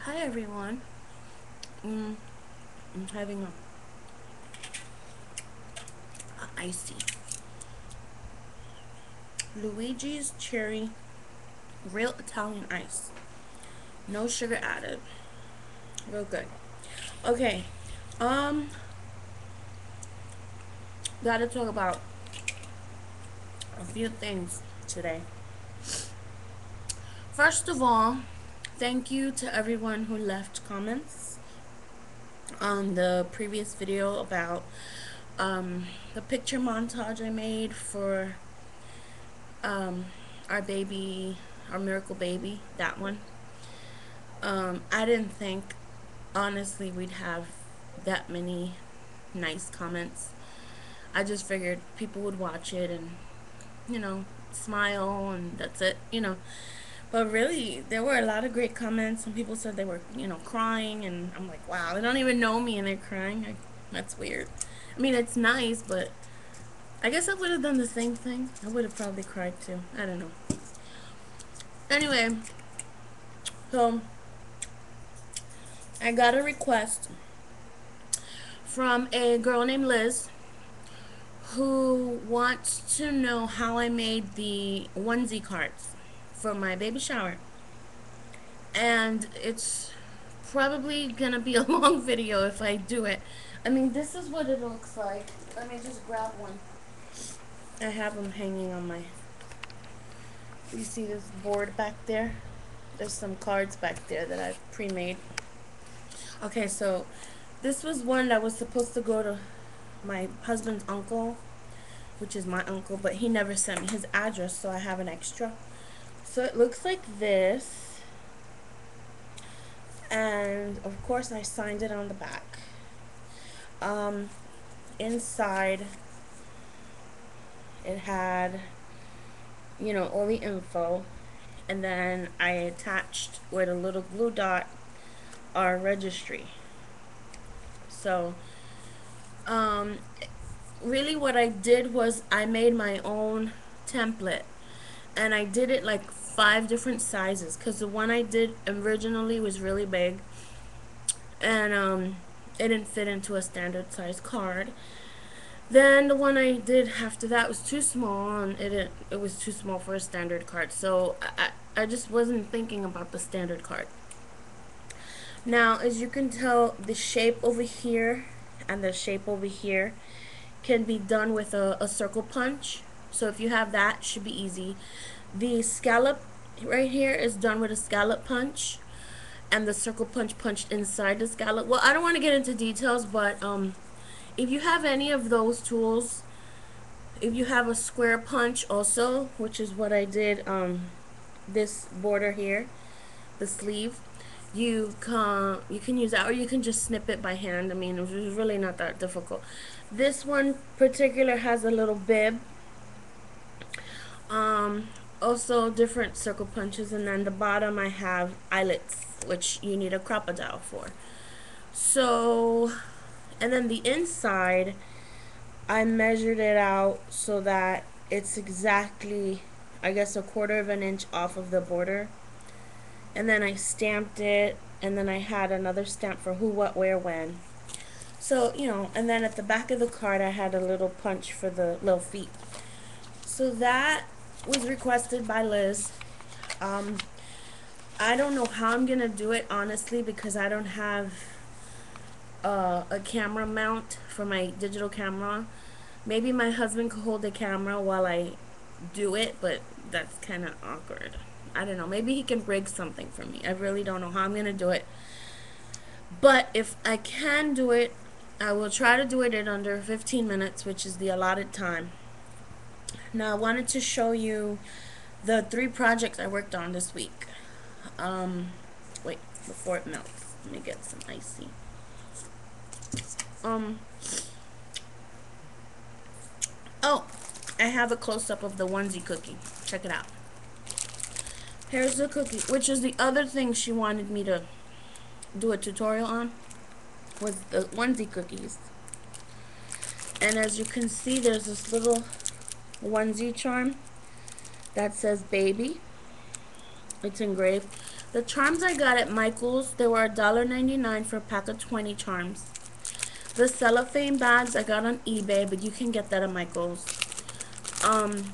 Hi everyone. I'm having a icy Luigi's Cherry Real Italian Ice. No sugar added. Real good. Okay. Um, gotta talk about a few things today. First of all, thank you to everyone who left comments on the previous video about the picture montage I made for um, our baby, our miracle baby, that one. I didn't think, honestly, we'd have that many nice comments. I just figured people would watch it and, smile and that's it. But really, there were a lot of great comments. Some people said they were, crying, and I'm like, wow, they don't even know me and they're crying. That's weird. I mean, it's nice, but I guess I would have done the same thing. I would have probably cried too. I don't know. Anyway, so I got a request from a girl named Liz who wants to know how I made the onesie cards for my baby shower. And it's probably gonna be a long video if I do it. I mean, this is what it looks like. Let me just grab one. I have them hanging on my... You see this board back there? There's some cards back there that I've pre-made. Okay, so this was one that was supposed to go to my husband's uncle, which is my uncle, but he never sent me his address, so I have an extra. So it looks like this, and of course I signed it on the back. Inside it had, all the info, and then I attached with a little glue dot our registry. So really what I did was I made my own template, and I did it like 5 different sizes because the one I did originally was really big, and it didn't fit into a standard size card. Then the one I did after that was too small, and it was too small for a standard card, so I just wasn't thinking about the standard card. Now, as you can tell, the shape over here and the shape over here can be done with a circle punch. So if you have that, it should be easy. The scallop right here is done with a scallop punch, and the circle punch punched inside the scallop. Well, I don't want to get into details, but if you have any of those tools, if you have a square punch also, which is what I did, this border here, the sleeve, you can use that, or you can just snip it by hand. I mean, it was really not that difficult. This one particular has a little bib. Also different circle punches, and then the bottom I have eyelets, which you need a crocodile for. So, and then the inside, I measured it out so that it's exactly, I guess, a quarter of an inch off of the border. And then I stamped it, and then I had another stamp for who, what, where, when. So, and then at the back of the card I had a little punch for the little feet. So that was requested by Liz. I don't know how I'm gonna do it, honestly, because I don't have a camera mount for my digital camera. Maybe my husband could hold the camera while I do it, but that's kind of awkward. I don't know. Maybe he can rig something for me. I really don't know how I'm gonna do it. But if I can do it, I will try to do it in under 15 minutes, which is the allotted time. Now, I wanted to show you the 3 projects I worked on this week. Wait, before it melts, let me get some icy. Oh, I have a close-up of the onesie cookie. Check it out. Here's the cookie, which is the other thing she wanted me to do a tutorial on, was the onesie cookies. And as you can see, there's this little onesie charm that says baby. It's engraved. The charms I got at Michael's, they were $1.99 for a pack of 20 charms. The cellophane bags I got on eBay, but you can get that at Michael's. Um,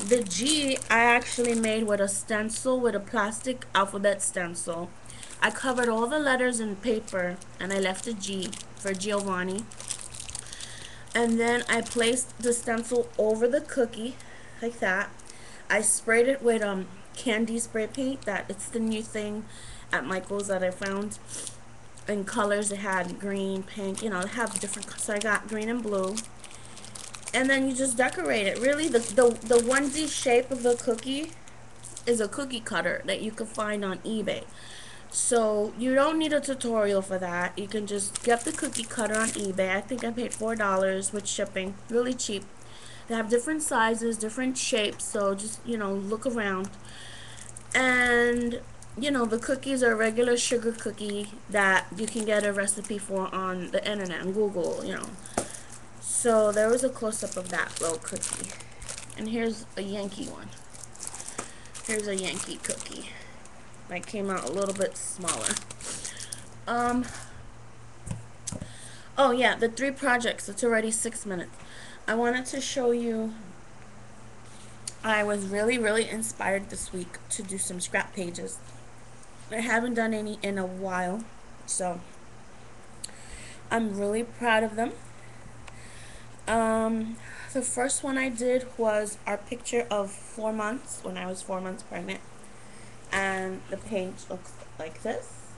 the G I actually made with a stencil, with a plastic alphabet stencil. I covered all the letters in paper and I left a G for Giovanni. And then I placed the stencil over the cookie, like that. I sprayed it with candy spray paint. That it's the new thing at Michael's that I found. In colors, it had green, pink, they have different. So I got green and blue. And then you just decorate it. Really, the onesie shape of the cookie is a cookie cutter that you can find on eBay. So you don't need a tutorial for that. You can just get the cookie cutter on eBay. I think I paid $4 with shipping. Really cheap. They have different sizes, different shapes. So just, look around. And, the cookies are a regular sugar cookie that you can get a recipe for on the internet and Google. So there was a close-up of that little cookie. And here's a Yankee one. Here's a Yankee cookie. That came out a little bit smaller. Oh yeah, the 3 projects. It's already 6 minutes. I wanted to show you. I was really, really inspired this week to do some scrap pages. I haven't done any in a while, so I'm really proud of them. The first one I did was our picture of 4 months, when I was 4 months pregnant. And the page looks like this.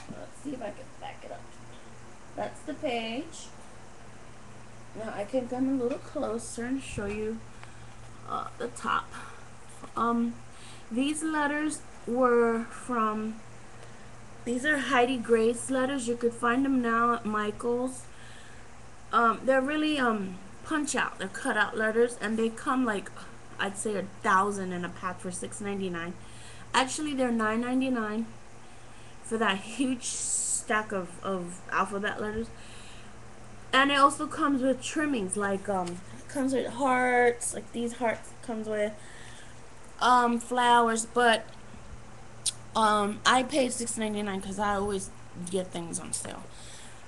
Let's see if I can back it up. That's the page. Now I can come a little closer and show you the top. These letters were from, these are Heidi Grace letters. You could find them now at Michael's. They're really punch out. They're cut out letters, and they come like, I'd say 1,000 in a pack for $6.99. Actually, they're $9.99 for that huge stack of alphabet letters. And it also comes with trimmings, like it comes with hearts, like these hearts comes with flowers, but I paid $6.99 because I always get things on sale.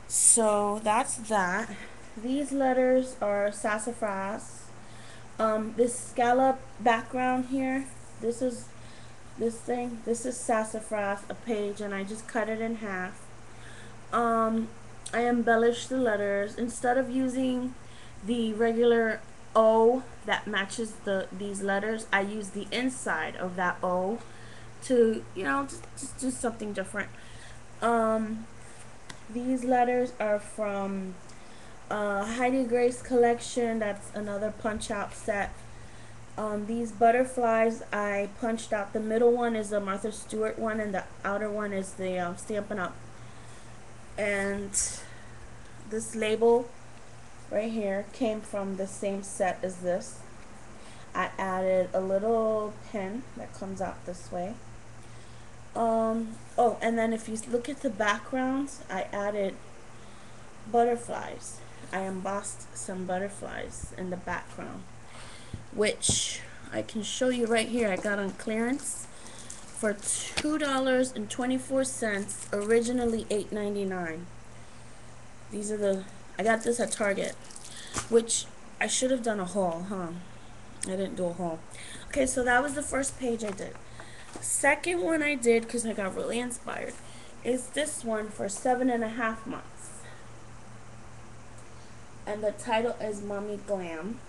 So that's that. These letters are sassafras. This scallop background here, this is sassafras, a page, and I just cut it in half. I embellished the letters. Instead of using the regular O that matches these letters, I use the inside of that O to, just do something different. These letters are from Heidi Grace collection. That's another punch out set. These butterflies, I punched out. The middle one is the Martha Stewart one, and the outer one is the Stampin' Up. And this label right here came from the same set as this. I added a little pin that comes out this way. Oh, and then if you look at the backgrounds, I added butterflies. I embossed some butterflies in the background, which I can show you right here. I got on clearance for $2.24, originally $8.99. These are I got this at Target, which I should have done a haul, huh? I didn't do a haul. Okay, so that was the first page I did. Second one I did, because I got really inspired, is this one for 7.5 months. And the title is Mommy Glam.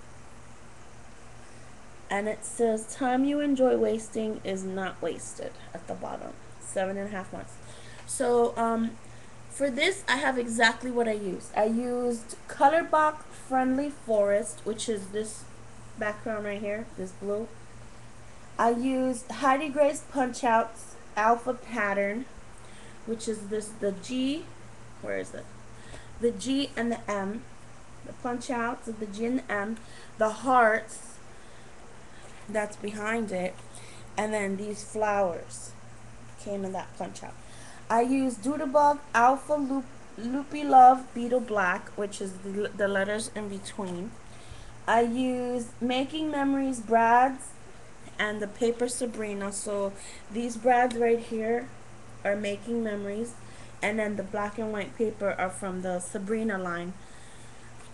And it says, time you enjoy wasting is not wasted at the bottom. 7.5 months. So, for this, I have exactly what I used. I used Colorblock Friendly Forest, which is this background right here, this blue. I used Heidi Grace Punch Out's Alpha Pattern, which is the G, where is it? The G and the M. The punch outs of the G and the M. The hearts, that's behind it. And then these flowers came in that punch out. I used Doodlebug Alpha Loopy Love Beetle Black, which is the letters in between. I used Making Memories Brad's and the paper Sabrina. So these brads right here are Making Memories, and then the black and white paper are from the Sabrina line.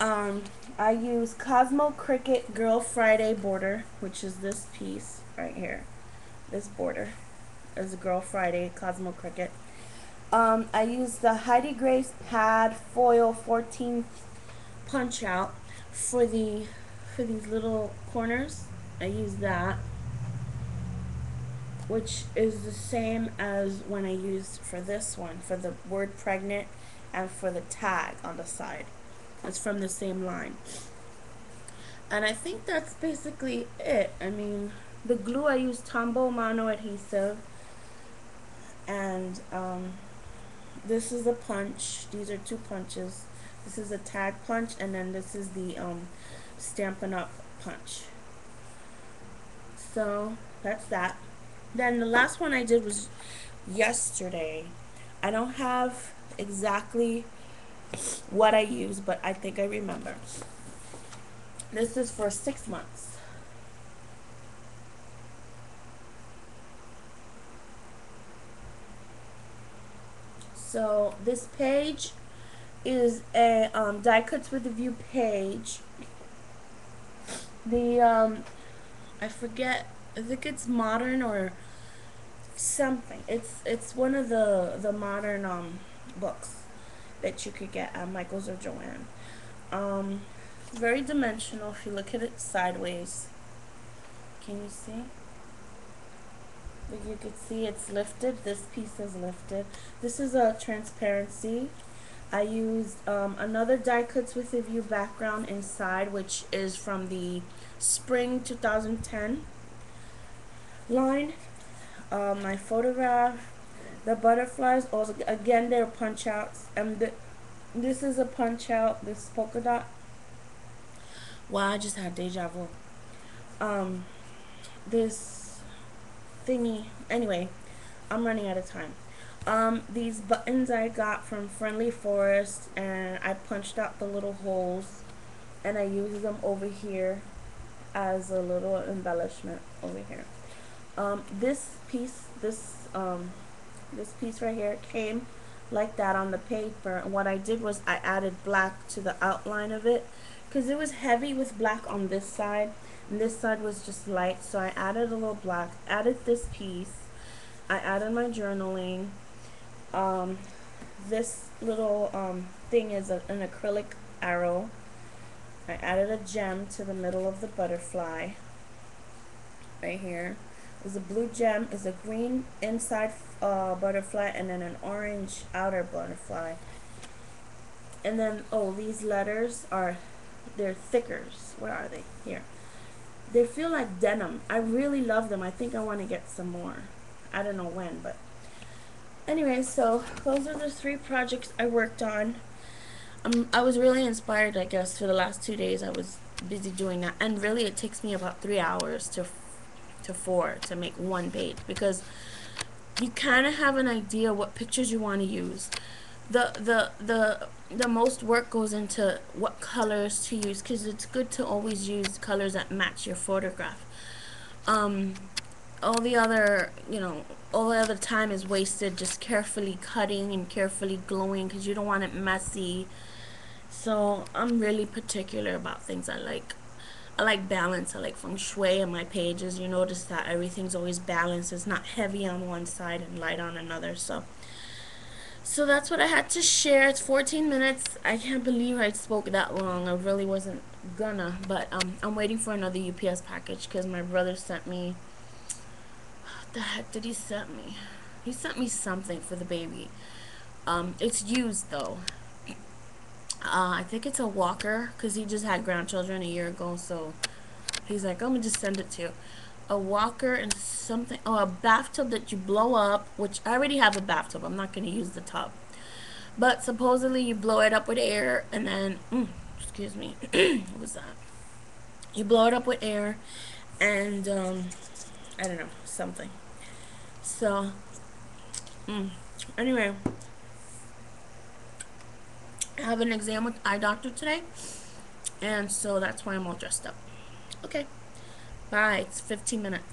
Um, I use Cosmo Cricket Girl Friday border, which is this piece right here. This border is Girl Friday Cosmo Cricket. I use the Heidi Grace Pad Foil 14 punch out for these little corners. I use that, which is the same as when I used for this one, for the word pregnant and for the tag on the side. It's from the same line. And I think that's basically it. I mean, the glue, I use Tombow Mono adhesive, and this is a punch. These are two punches. This is a tag punch, and then this is the Stampin' Up punch. So that's that. Then the last one I did was yesterday. I don't have exactly what I use, but I think I remember. This is for 6 months. So this page is a die cuts with a view page. The I forget. I think it's modern or something. It's one of the modern books that you could get at Michael's or Joanne. Very dimensional. If you look at it sideways, can you see? Like you could see it's lifted. This piece is lifted. This is a transparency. I used another die cuts with a view background inside, which is from the spring 2010 line. My photograph, the butterflies, also again they're punch outs, and this is a punch out. This polka dot. Wow, I just had deja vu. This thingy. Anyway, I'm running out of time. These buttons I got from Friendly Forest, and I punched out the little holes, and I used them over here as a little embellishment over here. This piece, this piece right here came like that on the paper, and what I did was I added black to the outline of it because it was heavy with black on this side, and this side was just light, so I added a little black, added this piece, I added my journaling. This little thing is an acrylic arrow. I added a gem to the middle of the butterfly right here. Is a blue gem, is a green inside butterfly, and then an orange outer butterfly. And then, oh, these letters are, they're thickers. Where are they? Here. They feel like denim. I really love them. I think I want to get some more. I don't know when, but anyway, so those are the 3 projects I worked on. I was really inspired, I guess, for the last 2 days. I was busy doing that, and really it takes me about 3 hours to 4 to make one page, because you kind of have an idea what pictures you want to use. The most work goes into what colors to use, because it's good to always use colors that match your photograph. All the other, all the other time is wasted just carefully cutting and carefully gluing, because you don't want it messy. So I'm really particular about things I like. I like balance. I like feng shui in my pages. You notice that everything's always balanced. It's not heavy on one side and light on another. So that's what I had to share. It's 14 minutes. I can't believe I spoke that long. I really wasn't gonna, but I'm waiting for another UPS package because my brother sent me. What the heck did he send me? He sent me something for the baby. It's used though. I think it's a walker, because he just had grandchildren a year ago, so he's like, I'm gonna just send it to you. A walker and something, oh, a bathtub that you blow up, which I already have a bathtub. I'm not gonna use the tub, but supposedly you blow it up with air, and then excuse me, what was that? You blow it up with air, and I don't know, something. So anyway, I have an exam with eye doctor today, and so that's why I'm all dressed up. Okay, bye. It's 15 minutes.